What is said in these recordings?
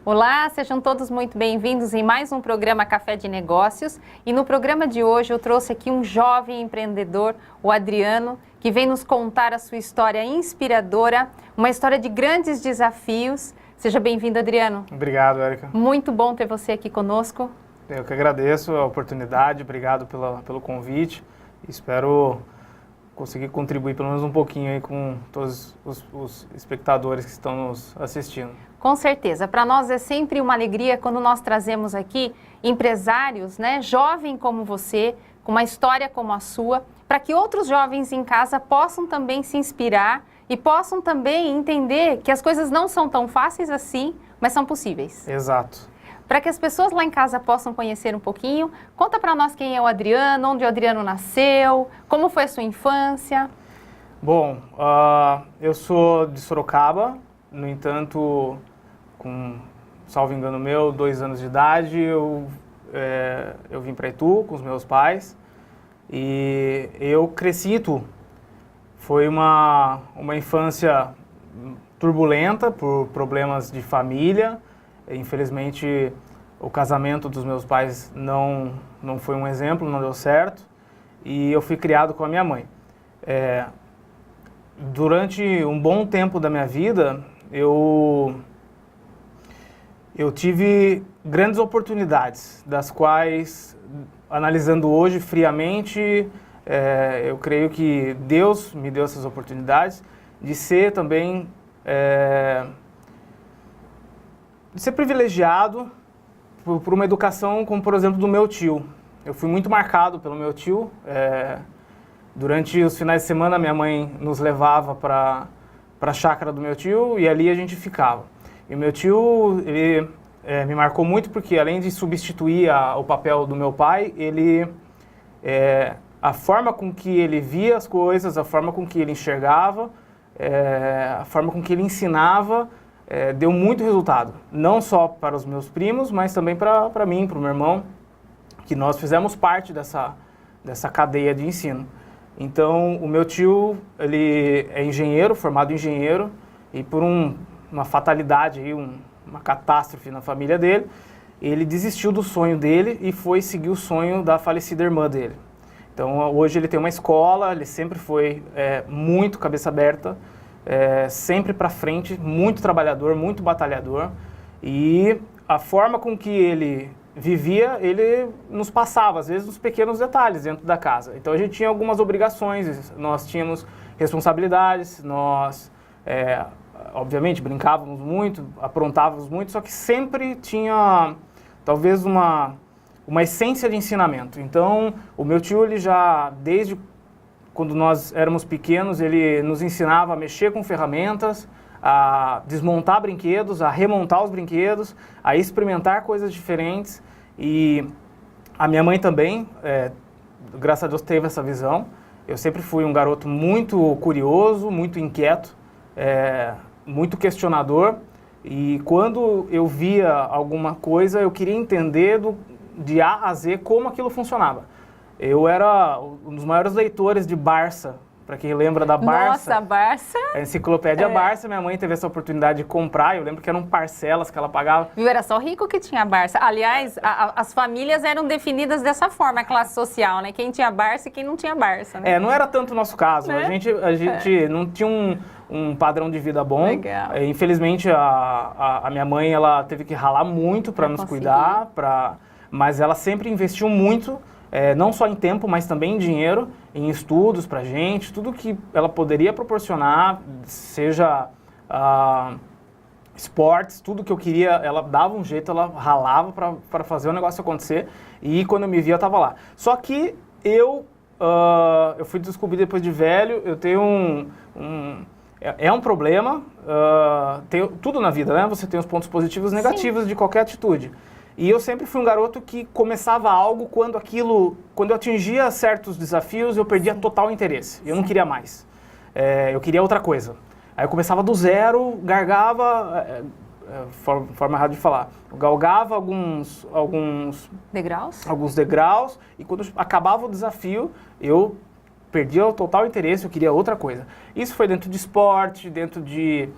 Olá, sejam todos muito bem-vindos em mais um programa Café de Negócios. E no programa de hoje eu trouxe aqui um jovem empreendedor, o Adriano, que vem nos contar a sua história inspiradora, uma história de grandes desafios. Seja bem-vindo, Adriano. Obrigado, Érica. Muito bom ter você aqui conosco. Eu que agradeço a oportunidade, obrigado pelo convite. Espero conseguir contribuir pelo menos um pouquinho aí com todos os espectadores que estão nos assistindo. Com certeza. Para nós é sempre uma alegria quando nós trazemos aqui empresários, né, jovem como você, com uma história como a sua, para que outros jovens em casa possam também se inspirar e possam também entender que as coisas não são tão fáceis assim, mas são possíveis. Exato. Para que as pessoas lá em casa possam conhecer um pouquinho, conta para nós quem é o Adriano, onde o Adriano nasceu, como foi a sua infância. Bom, eu sou de Sorocaba, no entanto, com, salvo engano meu, 2 anos de idade, eu vim para Itu com os meus pais e eu cresci em Itu. Foi uma infância turbulenta por problemas de família. Infelizmente, o casamento dos meus pais não foi um exemplo, não deu certo. E eu fui criado com a minha mãe. Durante um bom tempo da minha vida, eu tive grandes oportunidades, das quais, analisando hoje friamente, eu creio que Deus me deu essas oportunidades de ser também... de ser privilegiado por uma educação como, por exemplo, do meu tio. Eu fui muito marcado pelo meu tio. Durante os finais de semana, minha mãe nos levava para a chácara do meu tio e ali a gente ficava. E o meu tio, ele me marcou muito porque, além de substituir o papel do meu pai, a forma com que ele via as coisas, a forma com que ele enxergava, a forma com que ele ensinava, deu muito resultado, não só para os meus primos, mas também para mim, para o meu irmão, que nós fizemos parte dessa cadeia de ensino. Então, o meu tio, ele é engenheiro, formado engenheiro, e por uma fatalidade, uma catástrofe na família dele, ele desistiu do sonho dele e foi seguir o sonho da falecida irmã dele. Então, hoje ele tem uma escola, ele sempre foi muito cabeça aberta, sempre para frente, muito trabalhador, muito batalhador, e a forma com que ele vivia, ele nos passava, às vezes, os pequenos detalhes dentro da casa. Então a gente tinha algumas obrigações, nós tínhamos responsabilidades, nós, obviamente, brincávamos muito, aprontávamos muito, só que sempre tinha, talvez, uma essência de ensinamento. Então, o meu tio, ele já, desde quando nós éramos pequenos, ele nos ensinava a mexer com ferramentas, a desmontar brinquedos, a remontar os brinquedos, a experimentar coisas diferentes. E a minha mãe também, graças a Deus, teve essa visão. Eu sempre fui um garoto muito curioso, muito inquieto, muito questionador. E quando eu via alguma coisa, eu queria entender de A a Z como aquilo funcionava. Eu era um dos maiores leitores de Barça, para quem lembra da Barça. Nossa, Barça! A enciclopédia Barça, minha mãe teve essa oportunidade de comprar, eu lembro que eram parcelas que ela pagava. Viu, era só rico que tinha Barça. Aliás, as famílias eram definidas dessa forma, a classe social, né? Quem tinha Barça e quem não tinha Barça, né? Não era tanto o nosso caso, né? A gente não tinha um padrão de vida bom. Legal. Infelizmente, a minha mãe, ela teve que ralar muito para nos cuidar, mas ela sempre investiu muito, não só em tempo, mas também em dinheiro, em estudos pra gente, tudo que ela poderia proporcionar, seja esportes, tudo que eu queria, ela dava um jeito, ela ralava para fazer o negócio acontecer, e quando eu me via, eu tava lá. Só que eu fui descobrir depois de velho, eu tenho um problema, tudo na vida, né? Você tem os pontos positivos e negativos de qualquer atitude. E eu sempre fui um garoto que começava algo quando eu atingia certos desafios, eu perdia total interesse. Eu não queria mais. Eu queria outra coisa. Aí eu começava do zero, gargava, forma errada de falar, eu galgava alguns degraus, e quando acabava o desafio, eu perdia o total interesse, eu queria outra coisa. Isso foi dentro de esporte, dentro de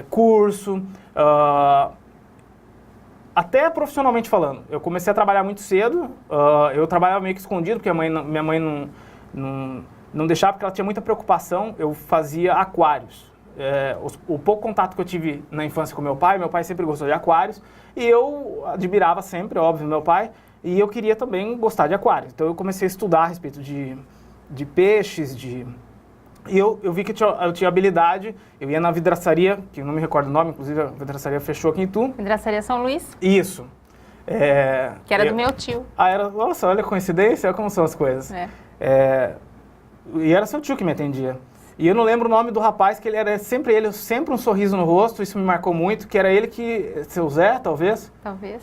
curso. até profissionalmente falando, eu comecei a trabalhar muito cedo, eu trabalhava meio que escondido, porque minha mãe não deixava, porque ela tinha muita preocupação, eu fazia aquários. O pouco contato que eu tive na infância com meu pai sempre gostou de aquários, e eu admirava sempre, óbvio, meu pai, e eu queria também gostar de aquários. Então eu comecei a estudar a respeito de peixes, e eu vi que eu tinha habilidade, eu ia na vidraçaria, que eu não me recordo o nome, inclusive a vidraçaria fechou aqui em Itu. Vidraçaria São Luís? Isso. Que era do meu tio. Nossa, olha a coincidência, olha como são as coisas. E era seu tio que me atendia. E eu não lembro o nome do rapaz, que ele sempre um sorriso no rosto, isso me marcou muito, que era ele que, seu Zé, talvez? Talvez.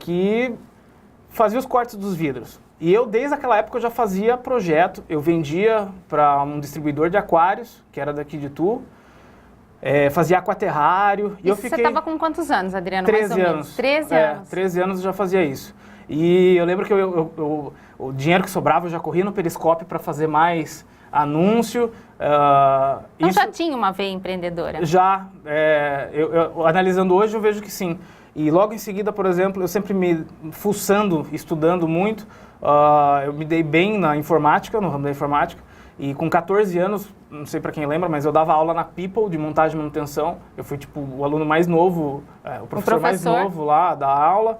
Que fazia os cortes dos vidros. E eu, desde aquela época, eu já fazia projeto, eu vendia para um distribuidor de aquários, que era daqui de Itu, fazia aquaterrário. E eu fiquei... Você estava com quantos anos, Adriano? 13 anos. 13 anos. 13 anos eu já fazia isso. E eu lembro que o dinheiro que sobrava eu já corria no Periscope para fazer mais anúncio. Então já tinha uma veia empreendedora? Já. Analisando hoje, eu vejo que sim. E logo em seguida, por exemplo, eu sempre me fuçando, estudando muito. Eu me dei bem na informática, no ramo da informática. E com 14 anos, não sei para quem lembra, mas eu dava aula na People de montagem e manutenção. Eu fui tipo o aluno mais novo, o professor mais novo lá da aula.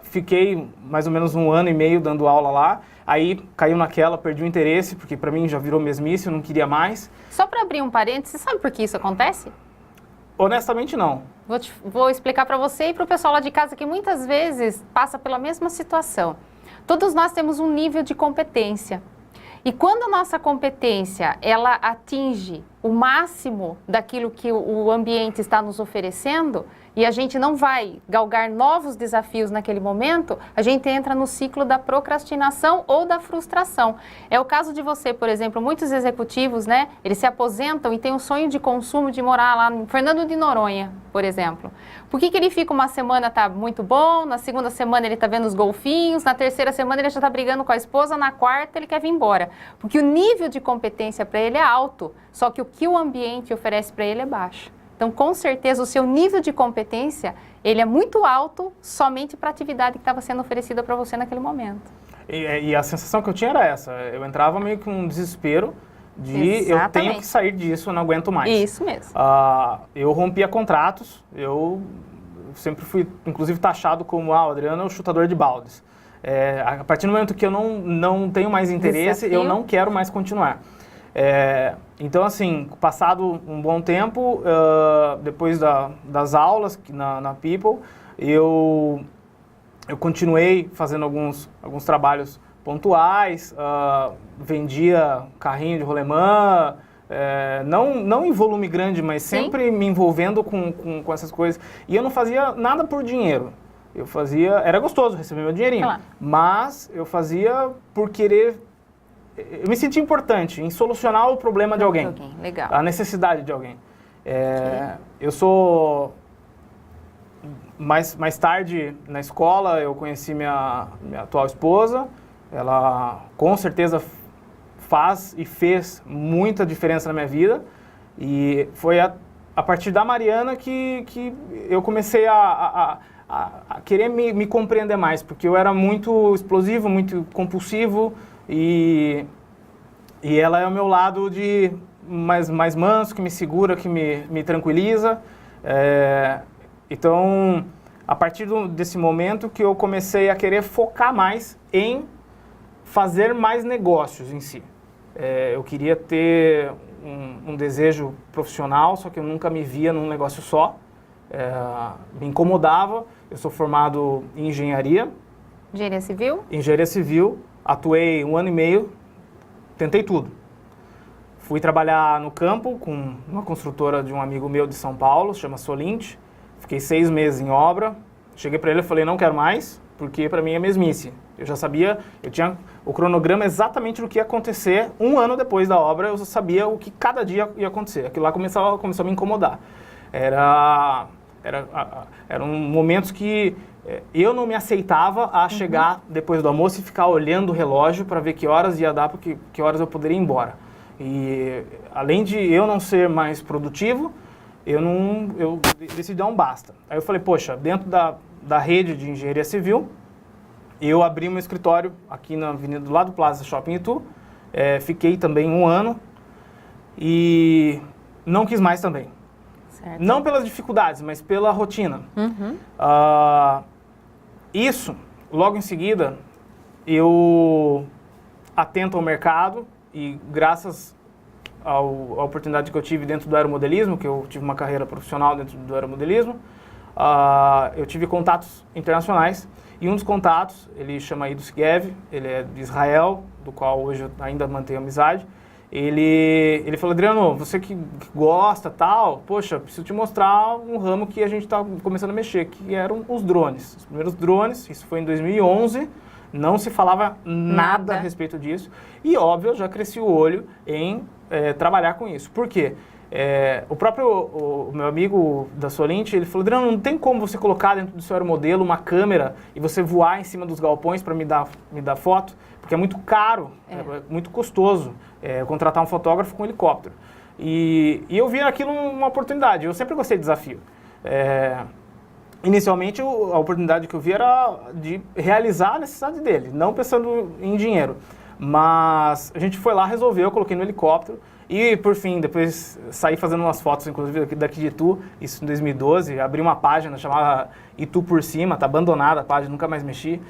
Fiquei mais ou menos 1 ano e meio dando aula lá. Aí caiu naquela, perdi o interesse, porque para mim já virou mesmice, eu não queria mais. Só para abrir um parênteses, você sabe por que isso acontece? Honestamente, não. Vou explicar para você e para o pessoal lá de casa que muitas vezes passa pela mesma situação. Todos nós temos um nível de competência. E quando a nossa competência ela atinge o máximo daquilo que o ambiente está nos oferecendo e a gente não vai galgar novos desafios naquele momento, a gente entra no ciclo da procrastinação ou da frustração. É o caso de você, por exemplo, muitos executivos, né, eles se aposentam e têm um sonho de consumo de morar lá em Fernando de Noronha, por exemplo. Por que ele fica uma semana, tá muito bom, na segunda semana ele tá vendo os golfinhos, na terceira semana ele já tá brigando com a esposa, na quarta ele quer vir embora? Porque o nível de competência para ele é alto, só que o que o ambiente oferece para ele é baixo. Então, com certeza, o seu nível de competência, ele é muito alto somente para a atividade que estava sendo oferecida para você naquele momento. E a sensação que eu tinha era essa, eu entrava meio que um desespero de eu tenho que sair disso, eu não aguento mais. Isso mesmo. Eu rompia contratos, eu sempre fui, inclusive, taxado como, o Adriano é o chutador de baldes. A partir do momento que eu não tenho mais interesse, eu não quero mais continuar. Então, assim, passado um bom tempo, depois das aulas na People, eu continuei fazendo alguns trabalhos pontuais, vendia carrinho de rolemã, não em volume grande, mas sempre me envolvendo com essas coisas. E eu não fazia nada por dinheiro. Eu fazia... Era gostoso receber meu dinheirinho, mas eu fazia por querer... Eu me senti importante em solucionar o problema de alguém. Legal. A necessidade de alguém. Eu sou... Mais tarde, na escola, eu conheci minha atual esposa. Ela, com certeza, faz e fez muita diferença na minha vida. E foi a partir da Mariana que eu comecei a querer me compreender mais. Porque eu era muito explosivo, muito compulsivo. E ela é o meu lado de mais manso, que me segura, que me tranquiliza. Então, a partir desse momento que eu comecei a querer focar mais em fazer mais negócios em si. Eu queria ter um desejo profissional, só que eu nunca me via num negócio só. Me incomodava. Eu sou formado em engenharia. Engenharia civil? Engenharia civil. Atuei 1 ano e meio, tentei tudo. Fui trabalhar no campo com uma construtora de um amigo meu de São Paulo, chama Solint. Fiquei 6 meses em obra. Cheguei para ele e falei, não quero mais, porque para mim é mesmice. Eu já sabia, eu tinha o cronograma exatamente do que ia acontecer. 1 ano depois da obra, eu sabia o que cada dia ia acontecer. Aquilo lá começou a me incomodar. Eram momentos que eu não me aceitava a chegar depois do almoço e ficar olhando o relógio para ver que horas ia dar, porque que horas eu poderia ir embora. E além de eu não ser mais produtivo, eu decidi dar um basta. Aí eu falei, poxa, dentro da rede de engenharia civil, eu abri um escritório aqui na avenida do lado do Plaza Shopping Itu, fiquei também 1 ano e não quis mais também. Certo. Não pelas dificuldades, mas pela rotina. Isso, logo em seguida, eu atento ao mercado e graças à oportunidade que eu tive dentro do aeromodelismo, que eu tive uma carreira profissional dentro do aeromodelismo, eu tive contatos internacionais e um dos contatos, ele chama Ido Sgev, ele é de Israel, do qual hoje eu ainda mantenho amizade. Ele falou, Adriano, você que gosta tal, poxa, preciso te mostrar um ramo que a gente está começando a mexer, que eram os drones. Os primeiros drones, isso foi em 2011, não se falava nada a respeito disso. E, óbvio, eu já cresci o olho em trabalhar com isso. Por quê? O meu amigo da Solint, ele falou, Adriano, não tem como você colocar dentro do seu aeromodelo uma câmera e você voar em cima dos galpões para me dar foto? Porque é muito caro, é muito custoso contratar um fotógrafo com helicóptero. E eu vi naquilo uma oportunidade, eu sempre gostei de desafio. Inicialmente, a oportunidade que eu vi era de realizar a necessidade dele, não pensando em dinheiro. Mas a gente foi lá, resolveu, eu coloquei no helicóptero e, por fim, depois saí fazendo umas fotos, inclusive daqui de Itu, isso em 2012, abri uma página chamada Itu por Cima, tá abandonada a página, nunca mais mexi.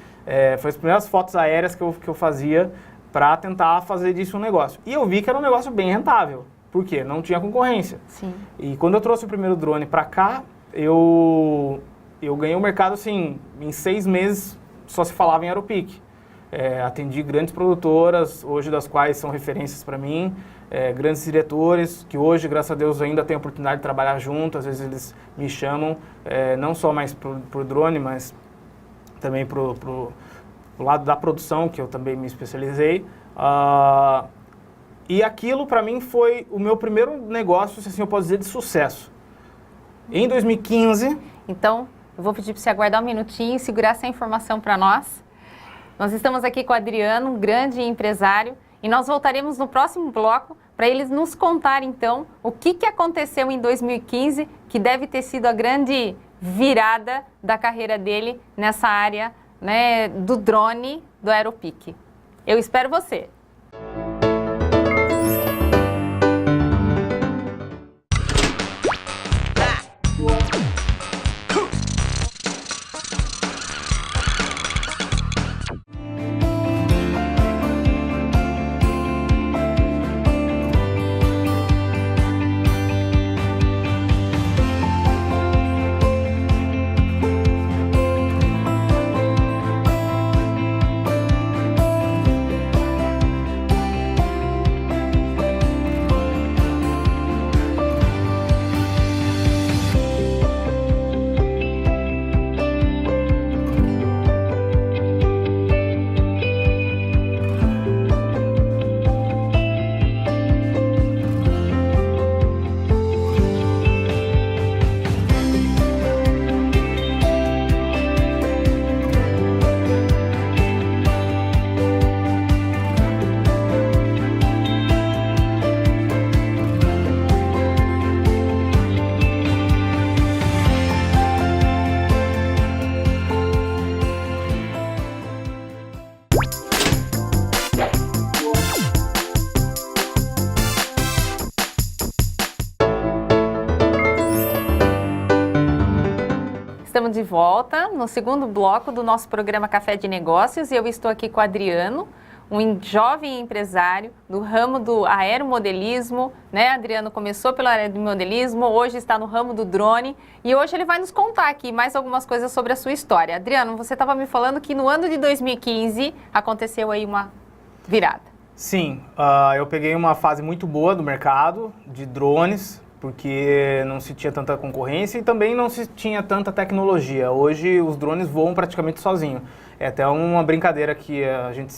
Foi as primeiras fotos aéreas que eu fazia para tentar fazer disso um negócio. E eu vi que era um negócio bem rentável, por quê? Não tinha concorrência. Sim. E quando eu trouxe o primeiro drone para cá, eu ganhei o mercado, assim, em 6 meses só se falava em Aeropeak. Atendi grandes produtoras, hoje das quais são referências para mim, grandes diretores, que hoje, graças a Deus, ainda tenho a oportunidade de trabalhar junto, às vezes eles me chamam, não só mais pro drone, mas também pro lado da produção, que eu também me especializei. E aquilo, para mim, foi o meu primeiro negócio, se assim eu posso dizer, de sucesso. Em 2015... Então, eu vou pedir para você aguardar um minutinho e segurar essa informação para nós. Nós estamos aqui com o Adriano, um grande empresário, e nós voltaremos no próximo bloco para eles nos contar, então, o que aconteceu em 2015, que deve ter sido a grande virada da carreira dele nessa área, né, do drone, do Aeropeak. Eu espero você! Estamos de volta no segundo bloco do nosso programa Café de Negócios e eu estou aqui com o Adriano, um jovem empresário do ramo do aeromodelismo, né? Adriano começou pelo aeromodelismo, hoje está no ramo do drone e hoje ele vai nos contar aqui mais algumas coisas sobre a sua história. Adriano, você estava me falando que no ano de 2015 aconteceu aí uma virada. Sim, eu peguei uma fase muito boa do mercado de drones, porque não se tinha tanta concorrência e também não se tinha tanta tecnologia. Hoje os drones voam praticamente sozinho. É até uma brincadeira que a gente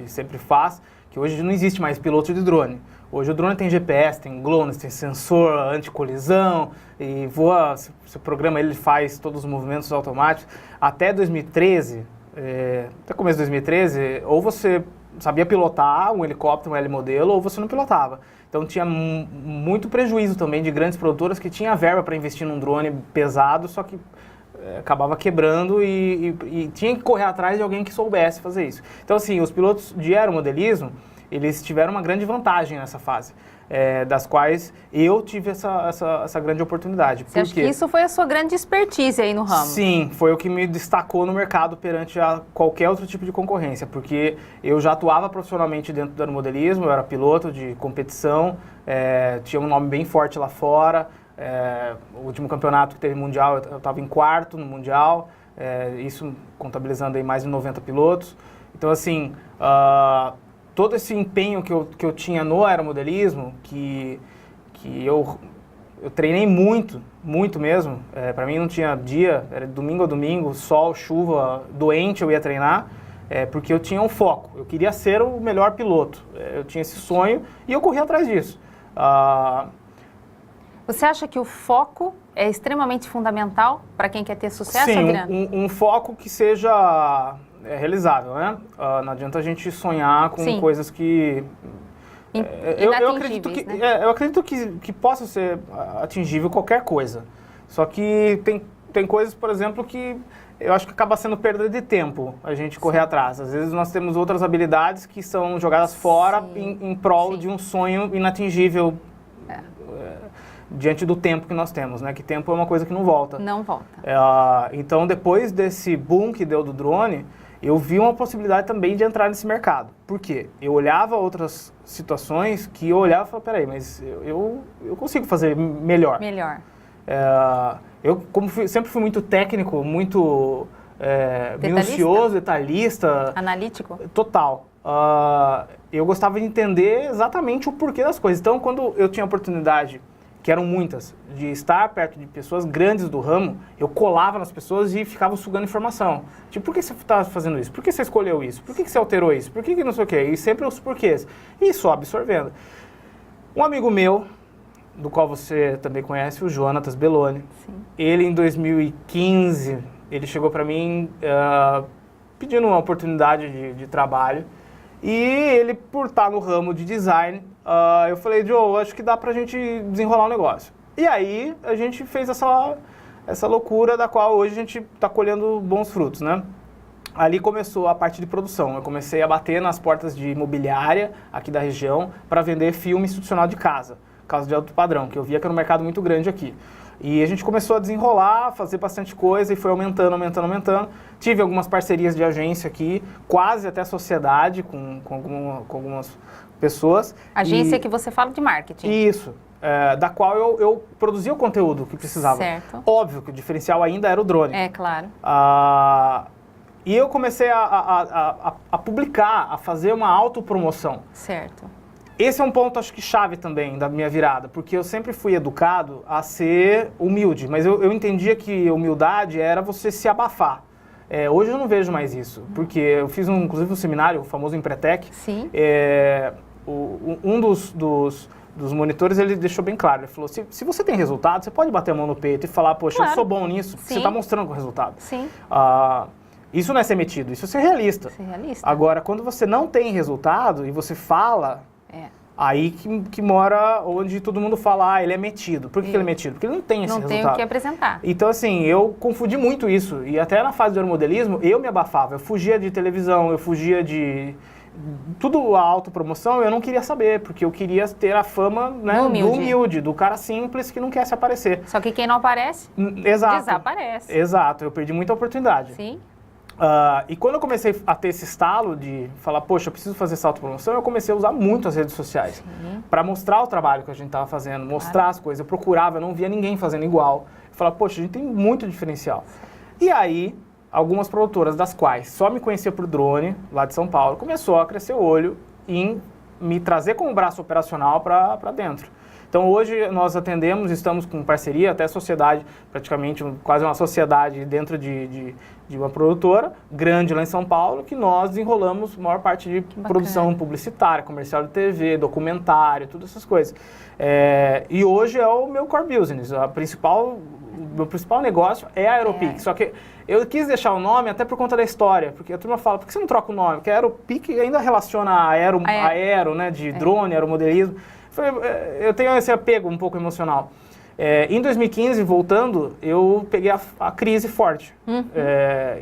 sempre faz, que hoje não existe mais piloto de drone. Hoje o drone tem GPS, tem GLONASS, tem sensor anti-colisão e voa, se o programa ele faz todos os movimentos automáticos. Até 2013, até começo de 2013, ou você sabia pilotar um helicóptero, um L-modelo, ou você não pilotava. Então tinha muito prejuízo também de grandes produtoras que tinham verba para investir num drone pesado, só que acabava quebrando e tinha que correr atrás de alguém que soubesse fazer isso. Então, assim, os pilotos de aeromodelismo, eles tiveram uma grande vantagem nessa fase, das quais eu tive essa grande oportunidade. Você acha que isso foi a sua grande expertise aí no ramo? Sim, foi o que me destacou no mercado perante qualquer outro tipo de concorrência, porque eu já atuava profissionalmente dentro do aeromodelismo, eu era piloto de competição, tinha um nome bem forte lá fora. O último campeonato que teve mundial, eu estava em quarto no mundial, isso contabilizando aí mais de 90 pilotos. Então, assim, todo esse empenho que eu tinha no aeromodelismo, que eu treinei muito, muito mesmo. Para mim não tinha dia, era domingo a domingo, sol, chuva, doente eu ia treinar, porque eu tinha um foco. Eu queria ser o melhor piloto. Eu tinha esse sonho e eu corri atrás disso. Você acha que o foco é extremamente fundamental para quem quer ter sucesso, Sim, Adriano? um foco que seja realizável, né? Não adianta a gente sonhar com coisas que... eu acredito que possa ser atingível qualquer coisa. Só que tem coisas, por exemplo, que eu acho que acaba sendo perda de tempo a gente correr atrás. Às vezes nós temos outras habilidades que são jogadas fora em prol de um sonho inatingível diante do tempo que nós temos, né? Que tempo é uma coisa que não volta. Não volta. Então, depois desse boom que deu do drone, eu vi uma possibilidade também de entrar nesse mercado. Por quê? Eu olhava outras situações que eu olhava e falava, peraí, mas eu consigo fazer melhor. Melhor. Eu, sempre fui muito técnico, muito minucioso, detalhista. Analítico? Total. Eu gostava de entender exatamente o porquê das coisas. Então, quando eu tinha a oportunidade, que eram muitas, de estar perto de pessoas grandes do ramo, eu colava nas pessoas e ficava sugando informação. Tipo, por que você está fazendo isso? Por que você escolheu isso? Por que você alterou isso? Por que não sei o quê? E sempre os porquês. E só absorvendo. Um amigo meu, do qual você também conhece, o Jonatas Belloni. Sim. Ele, em 2015, ele chegou para mim pedindo uma oportunidade de trabalho. E ele, por estar no ramo de design, eu falei, Joe, acho que dá pra gente desenrolar um negócio. E aí, a gente fez essa loucura da qual hoje a gente está colhendo bons frutos, né? Ali começou a parte de produção. Eu comecei a bater nas portas de imobiliária aqui da região para vender filme institucional de casa de alto padrão, que eu via que era um mercado muito grande aqui. E a gente começou a desenrolar, fazer bastante coisa e foi aumentando. Tive algumas parcerias de agência aqui, quase até sociedade com algumas pessoas. Agência que você fala de marketing. Isso, da qual eu produzia o conteúdo que precisava. Certo. Óbvio que o diferencial ainda era o drone. É, claro. E eu comecei a publicar, a fazer uma autopromoção. Certo. Esse é um ponto, acho que chave também da minha virada, porque eu sempre fui educado a ser humilde, mas eu entendia que humildade era você se abafar. Hoje eu não vejo mais isso, porque eu fiz inclusive um seminário, o famoso Empretec. Sim. Um dos monitores, ele deixou bem claro, ele falou, se você tem resultado, você pode bater a mão no peito e falar, poxa, eu sou bom nisso, porque você está mostrando o resultado. Sim. Isso não é ser metido, isso é ser realista. Ser realista. Agora, quando você não tem resultado e você fala... Aí que mora onde todo mundo fala, ele é metido. Por que ele é metido? Porque ele não tem esse resultado. Não tem o que apresentar. Então, assim, eu confundi muito isso. E até na fase do aeromodelismo, eu me abafava. Eu fugia de televisão, eu fugia de... Tudo a autopromoção, eu não queria saber. Porque eu queria ter a fama, né, do humilde, do cara simples que não quer se aparecer. Só que quem não aparece, desaparece. Exato, eu perdi muita oportunidade. Sim. E quando eu comecei a ter esse estalo de falar, poxa, eu preciso fazer essa autopromoção, eu comecei a usar muito as redes sociais para mostrar o trabalho que a gente estava fazendo, mostrar as coisas. Eu procurava, eu não via ninguém fazendo igual. Eu falava, poxa, a gente tem muito diferencial. E aí, algumas produtoras, das quais só me conhecia por drone, lá de São Paulo, começou a crescer o olho em me trazer como braço operacional para dentro. Então, hoje nós atendemos, estamos com parceria, até sociedade, praticamente quase uma sociedade dentro de uma produtora grande lá em São Paulo, que nós desenrolamos a maior parte de produção publicitária, comercial de TV, documentário, todas essas coisas. E hoje é o meu core business, o meu principal negócio é a Aeropeak. Só que eu quis deixar o nome até por conta da história, porque a turma fala, por que você não troca o nome? Porque a Aeropeak ainda relaciona a aero, né, de drone, aeromodelismo. Eu tenho esse apego um pouco emocional. Em 2015, voltando, eu peguei a crise forte.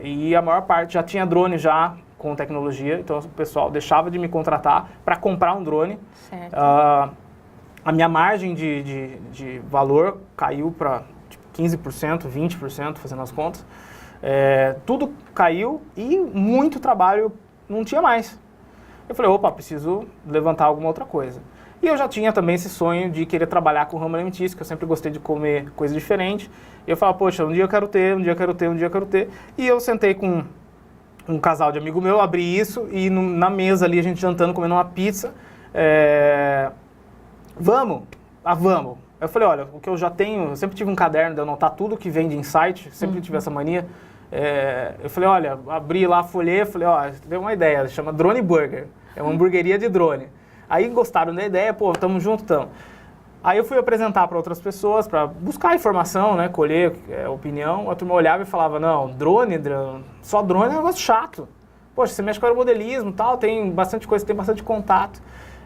E a maior parte já tinha drone já com tecnologia, então o pessoal deixava de me contratar para comprar um drone. Certo. A minha margem de valor caiu para tipo, 15%, 20%, fazendo as contas. Tudo caiu e muito trabalho não tinha mais. Eu falei, opa, preciso levantar alguma outra coisa. E eu já tinha também esse sonho de querer trabalhar com o ramo alimentício, que eu sempre gostei de comer coisa diferente. E eu falava, poxa, um dia eu quero ter, um dia eu quero ter, um dia eu quero ter. E eu sentei com um casal de amigo meu, abri isso e na mesa ali, a gente jantando, comendo uma pizza. Vamos? Vamos. Eu falei, olha, o que eu já tenho, eu sempre tive um caderno de anotar tudo que vem de insight, sempre tive essa mania. Eu falei, olha, abri lá, folhei, falei, ó, tem uma ideia, chama Drone Burger. É uma hamburgueria de drone. Aí gostaram da ideia, pô, tamo junto, tamo. Aí eu fui apresentar para outras pessoas, para buscar informação, né, colher opinião. A turma olhava e falava, não, só drone é um negócio chato. Poxa, você mexe com aeromodelismo e tal, tem bastante coisa, tem bastante contato.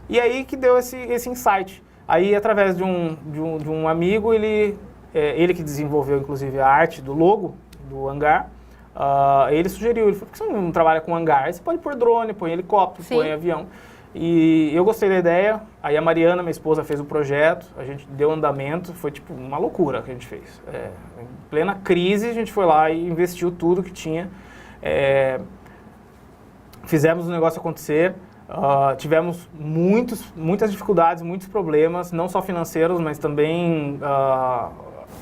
E aí que deu esse insight. Aí, através de um amigo, ele que desenvolveu, inclusive, a arte do logo do hangar, ele sugeriu, ele falou, por que você não trabalha com hangar? Aí você pode pôr drone, põe helicóptero, Sim. põe avião. E eu gostei da ideia, aí a Mariana, minha esposa, fez o projeto, a gente deu andamento, foi tipo uma loucura que a gente fez. Em plena crise, a gente foi lá e investiu tudo que tinha. Fizemos o negócio acontecer, tivemos muitas dificuldades, muitos problemas, não só financeiros, mas também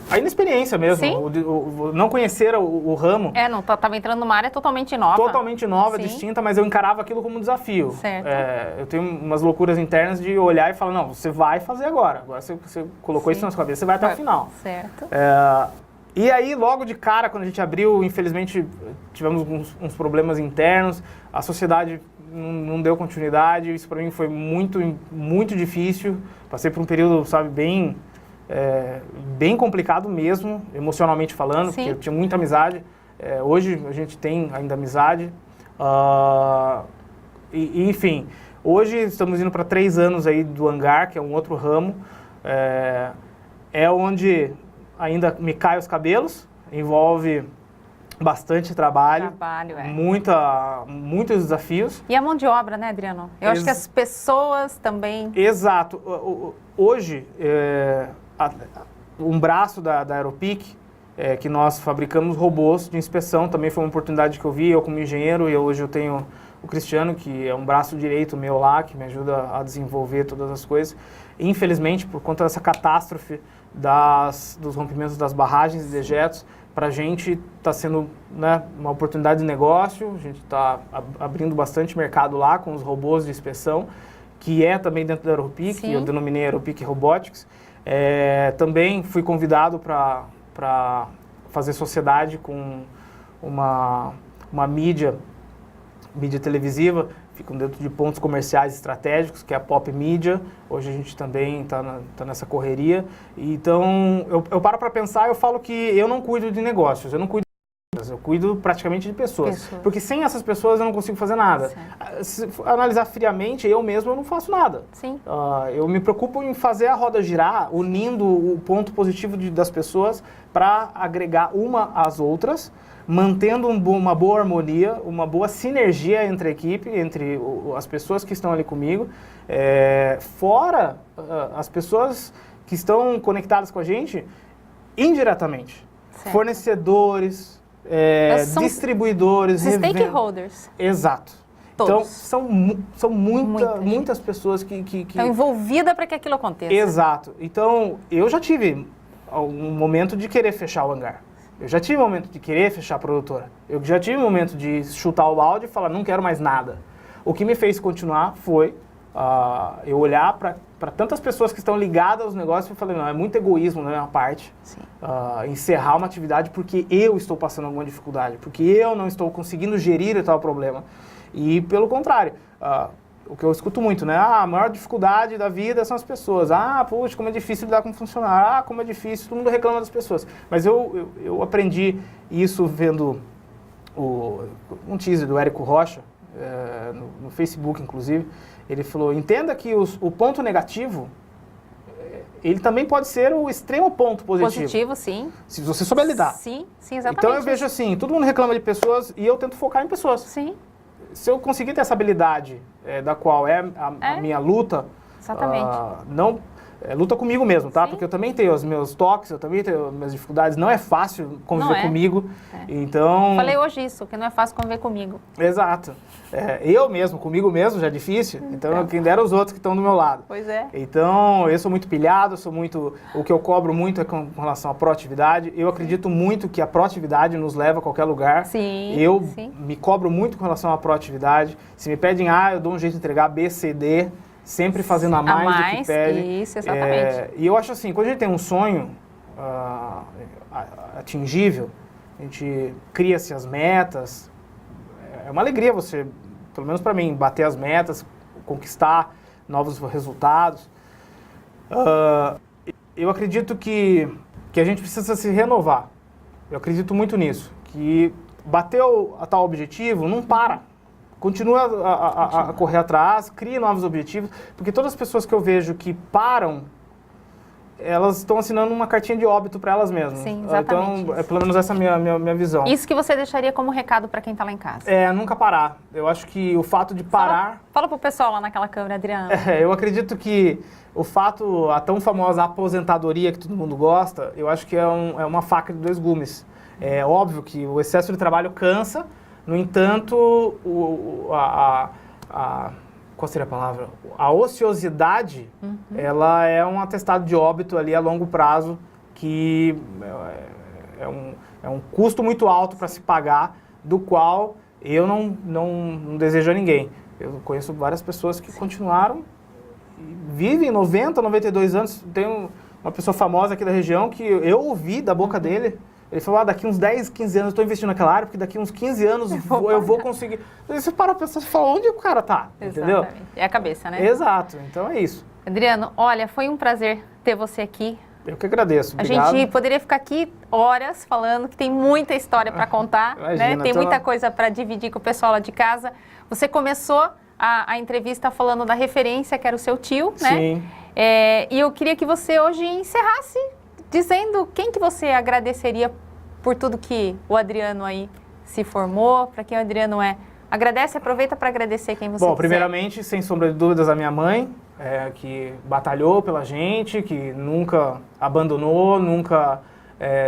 a inexperiência mesmo, o não conhecer o ramo. Não, estava entrando numa área totalmente nova. Totalmente nova, Sim. Distinta, mas eu encarava aquilo como um desafio. Certo. Eu tenho umas loucuras internas de olhar e falar, não, você vai fazer agora. Agora você colocou Sim. isso na sua cabeça, você vai até o final. Certo. E aí, logo de cara, quando a gente abriu, infelizmente, tivemos uns problemas internos, a sociedade não deu continuidade, isso para mim foi muito, muito difícil. Passei por um período, sabe, bem complicado mesmo, emocionalmente falando, Sim. porque eu tinha muita amizade. Hoje a gente tem ainda amizade. Enfim, hoje estamos indo para 3 anos aí do hangar, que é um outro ramo. Onde ainda me caem os cabelos, envolve bastante trabalho, muitos desafios. E a mão de obra, né, Adriano? Eu acho que as pessoas também... Exato. Hoje, um braço da Aeropeak, que nós fabricamos robôs de inspeção, também foi uma oportunidade que eu vi, eu como engenheiro, e hoje eu tenho o Cristiano, que é um braço direito meu lá, que me ajuda a desenvolver todas as coisas. Infelizmente, por conta dessa catástrofe dos rompimentos das barragens e dejetos, para a gente está sendo, né, uma oportunidade de negócio, a gente está abrindo bastante mercado lá com os robôs de inspeção, que é também dentro da Aeropeak, eu denominei Aeropeak Robotics. Também fui convidado para fazer sociedade com uma mídia televisiva, ficam dentro de pontos comerciais estratégicos, que é a Pop Media. Hoje a gente também está nessa correria. Então, eu paro para pensar, eu falo que eu não cuido de negócios, eu não cuido de pessoas, eu cuido praticamente de pessoas. Porque sem essas pessoas eu não consigo fazer nada. Se analisar friamente, eu mesmo não faço nada. Sim. Eu me preocupo em fazer a roda girar, unindo o ponto positivo das pessoas para agregar uma às outras, mantendo uma boa harmonia, uma boa sinergia entre a equipe, entre as pessoas que estão ali comigo, fora as pessoas que estão conectadas com a gente indiretamente. Certo. Fornecedores, distribuidores, stakeholders. Exato. Todos. Então, são muitas pessoas que estão envolvidas para que aquilo aconteça. Exato. Então, eu já tive um momento de querer fechar o hangar. Eu já tive um momento de querer fechar a produtora. Eu já tive um momento de chutar o balde e falar, não quero mais nada. O que me fez continuar foi eu olhar para tantas pessoas que estão ligadas aos negócios e falei, não, é muito egoísmo da minha parte encerrar uma atividade porque eu estou passando alguma dificuldade, porque eu não estou conseguindo gerir tal problema. E pelo contrário, o que eu escuto muito, né? A maior dificuldade da vida são as pessoas. Puxa, como é difícil lidar com funcionário. Como é difícil, todo mundo reclama das pessoas. Mas eu aprendi isso vendo um teaser do Érico Rocha, no Facebook, inclusive. Ele falou, entenda que o ponto negativo ele também pode ser o extremo ponto positivo. Positivo, sim. Se você souber lidar. Sim, exatamente. Então eu vejo assim, todo mundo reclama de pessoas e eu tento focar em pessoas. Sim. Se eu conseguir ter essa habilidade, da qual é a minha luta, exatamente. Não... luta comigo mesmo, tá? Sim. Porque eu também tenho os meus toques, eu também tenho as minhas dificuldades. Não é fácil conviver comigo. Então... Falei hoje isso, que não é fácil conviver comigo. Exato. Eu mesmo, comigo mesmo já é difícil. Então, quem dera os outros que estão do meu lado. Pois é. Então, eu sou muito pilhado, o que eu cobro muito é com relação à proatividade. Eu acredito muito que a proatividade nos leva a qualquer lugar. Sim. Eu me cobro muito com relação à proatividade. Se me pedem A, eu dou um jeito de entregar B, C, D. Sempre fazendo a mais do que pede. Isso, exatamente. E eu acho assim, quando a gente tem um sonho atingível, a gente cria-se as metas. É uma alegria você, pelo menos para mim, bater as metas, conquistar novos resultados. Eu acredito que a gente precisa se renovar. Eu acredito muito nisso. Que bateu a tal objetivo, não para. Continua a correr atrás, cria novos objetivos, porque todas as pessoas que eu vejo que param, elas estão assinando uma cartinha de óbito para elas mesmas. Sim, exatamente. Então, pelo menos essa é a minha visão. Isso que você deixaria como recado para quem está lá em casa? Nunca parar. Eu acho que o fato de parar... Fala pro pessoal lá naquela câmera, Adriano. Eu acredito que o fato, a tão famosa aposentadoria que todo mundo gosta, eu acho que é uma faca de dois gumes. É óbvio que o excesso de trabalho cansa. No entanto, qual seria a palavra? A ociosidade, ela é um atestado de óbito ali a longo prazo, que é um custo muito alto para se pagar, do qual eu não desejo a ninguém. Eu conheço várias pessoas que continuaram, vivem 90, 92 anos. Tem uma pessoa famosa aqui da região que eu ouvi da boca dele. Ele falou, daqui uns 10, 15 anos eu estou investindo naquela área, porque daqui uns 15 anos eu vou conseguir. Você para pra pensar e fala, onde o cara tá? Entendeu? É a cabeça, né? Exato, então é isso. Adriano, olha, foi um prazer ter você aqui. Eu que agradeço, obrigado. A gente poderia ficar aqui horas falando, que tem muita história para contar, Imagina, né? Tem muita coisa para dividir com o pessoal lá de casa. Você começou a entrevista falando da referência, que era o seu tio, né? Sim. E eu queria que você hoje encerrasse dizendo quem que você agradeceria por tudo que o Adriano aí se formou, para quem o Adriano é. Aproveita para agradecer quem você quiser. Primeiramente, sem sombra de dúvidas, a minha mãe, que batalhou pela gente, que nunca abandonou, nunca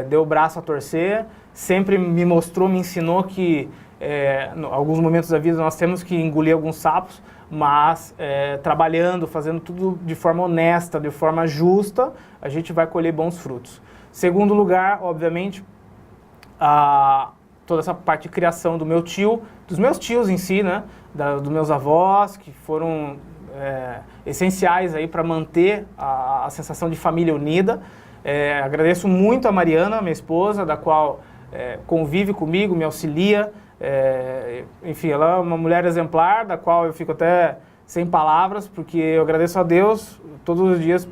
deu o braço a torcer, sempre me mostrou, me ensinou que em alguns momentos da vida nós temos que engolir alguns sapos, mas trabalhando, fazendo tudo de forma honesta, de forma justa, a gente vai colher bons frutos. Segundo lugar, obviamente, toda essa parte de criação do meu tio, dos meus tios em si, né, dos meus avós, que foram essenciais aí para manter a sensação de família unida. Agradeço muito a Mariana, minha esposa, da qual convive comigo, me auxilia. Enfim, ela é uma mulher exemplar, da qual eu fico até sem palavras, porque eu agradeço a Deus todos os dias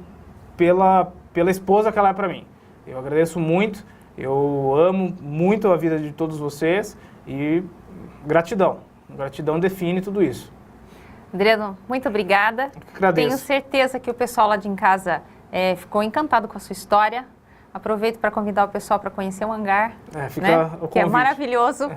pela esposa que ela é para mim. Eu agradeço muito, eu amo muito a vida de todos vocês e gratidão. Gratidão define tudo isso. Adriano, muito obrigada. Eu que agradeço. Tenho certeza que o pessoal lá de casa ficou encantado com a sua história. Aproveito para convidar o pessoal para conhecer o hangar, fica o que é maravilhoso.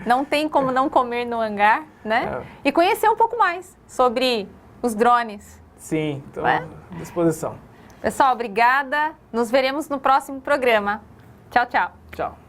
Não tem como não comer no hangar, né? E conhecer um pouco mais sobre os drones. Sim, estou à disposição. Pessoal, obrigada. Nos veremos no próximo programa. Tchau, tchau. Tchau.